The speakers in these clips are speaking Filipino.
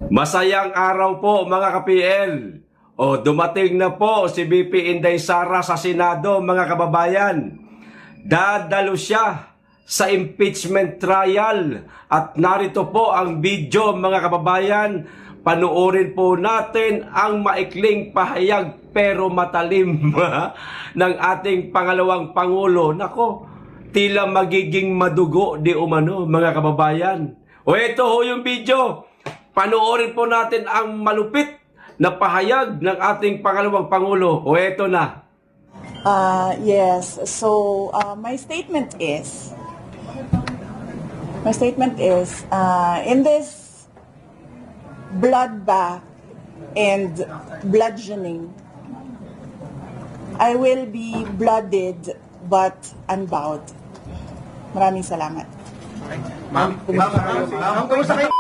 Masayang araw po mga ka-PL. O dumating na po si VP Inday Sara sa Senado mga kababayan. Dadalo siya sa impeachment trial at narito po ang video mga kababayan. Panuorin po natin ang maikling pahayag pero matalim ng ating pangalawang Pangulo. Nako, tila magiging madugo di umano mga kababayan. O ito ho yung video. Panoorin po natin ang malupit na pahayag ng ating pangalawang Pangulo. O eto na. Yes. So my statement is, in this bloodbath and bludgeoning, I will be blooded but unbowed. Maraming salamat. Ma'am, kamusta kayo?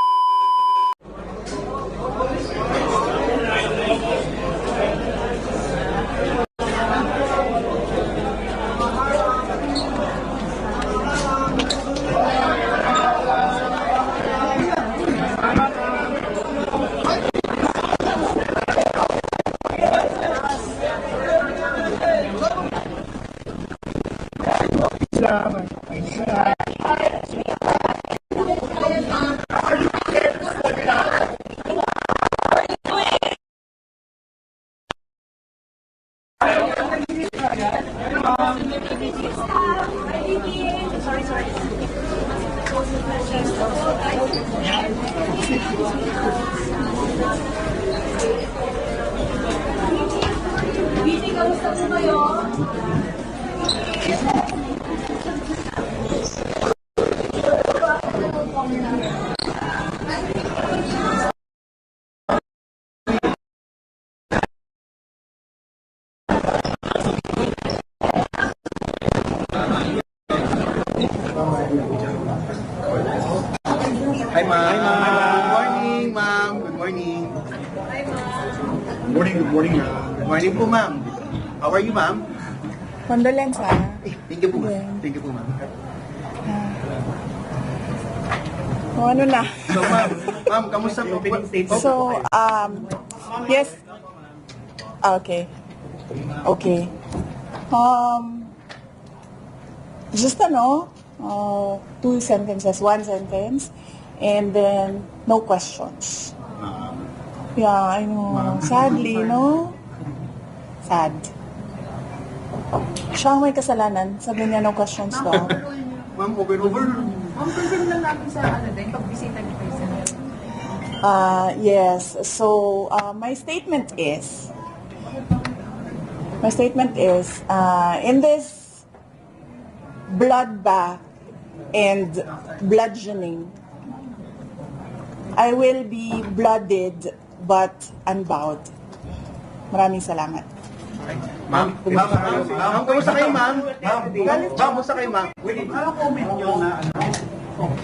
Hi, ma'am. Good morning, ma'am. Good morning. Good morning, ma'am. Good morning po, ma'am. How are you, ma'am? Condolence, Thank you po, ma'am. Thank you po, ma'am. O ano na? So, ma'am, kamusta po? So, yes. Okay. Okay. Just two sentences, one sentence, and then no questions. Yeah, I know. Sadly, no? Sad. Siya ang may kasalanan. Sabi niya no questions daw. Ma'am, over. Ma'am, confirm lang natin sa pagbisita ni President. Yes. So, my statement is, in this bloodbath and bludgeoning, I will be blooded but unbowed. Maraming salamat. Ma'am, kamusta kayo, ma'am? Ma'am, kamusta kayo, ma'am? Ano comment nyo na Ma'am,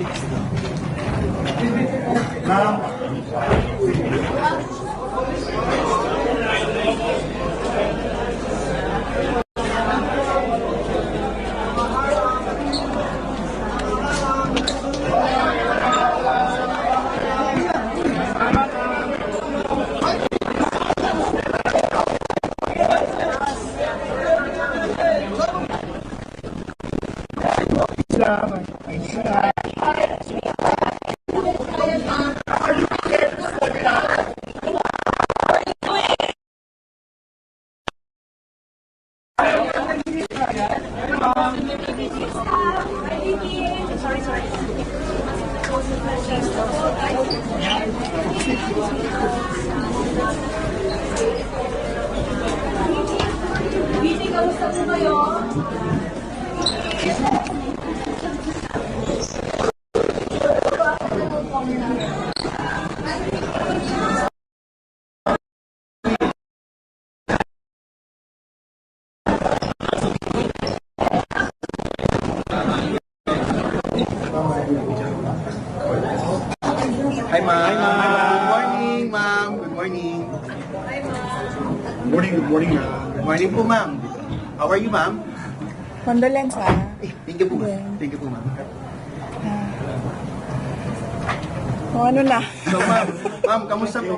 hi, ma'am. Good morning, ma'am. Good morning. Good morning, ma'am. Good morning po, ma'am. How are you, ma'am? Condolence, Thank you po, ma'am. Thank you po, ma'am. O O ano na? So, ma'am, kamusta po?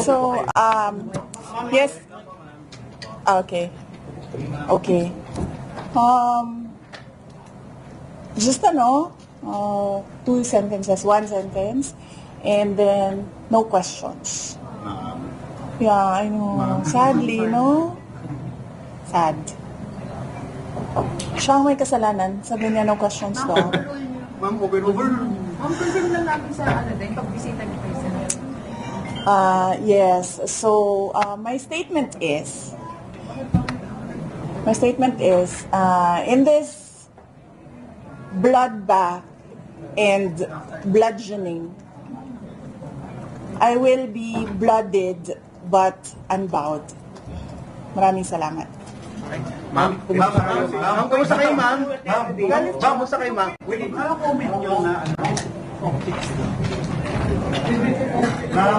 So, yes. Okay. Okay. Just two sentences, one sentence, and then no questions. Yeah, I know. Sadly, no? Sad. Siya ang may kasalanan. Sabi niya no questions daw. Ma'am, overrule. Ma'am, confirm lang namin sa pagbisita ni President. Yes. So, my statement is, in this bloodbath and bludgeoning, I will be blooded but unbowed. Maraming salamat. Ma'am, kamusta kayo, ma'am? Ma'am, kamusta kayo, ma'am? Ano comment nyo na ano? Ma'am,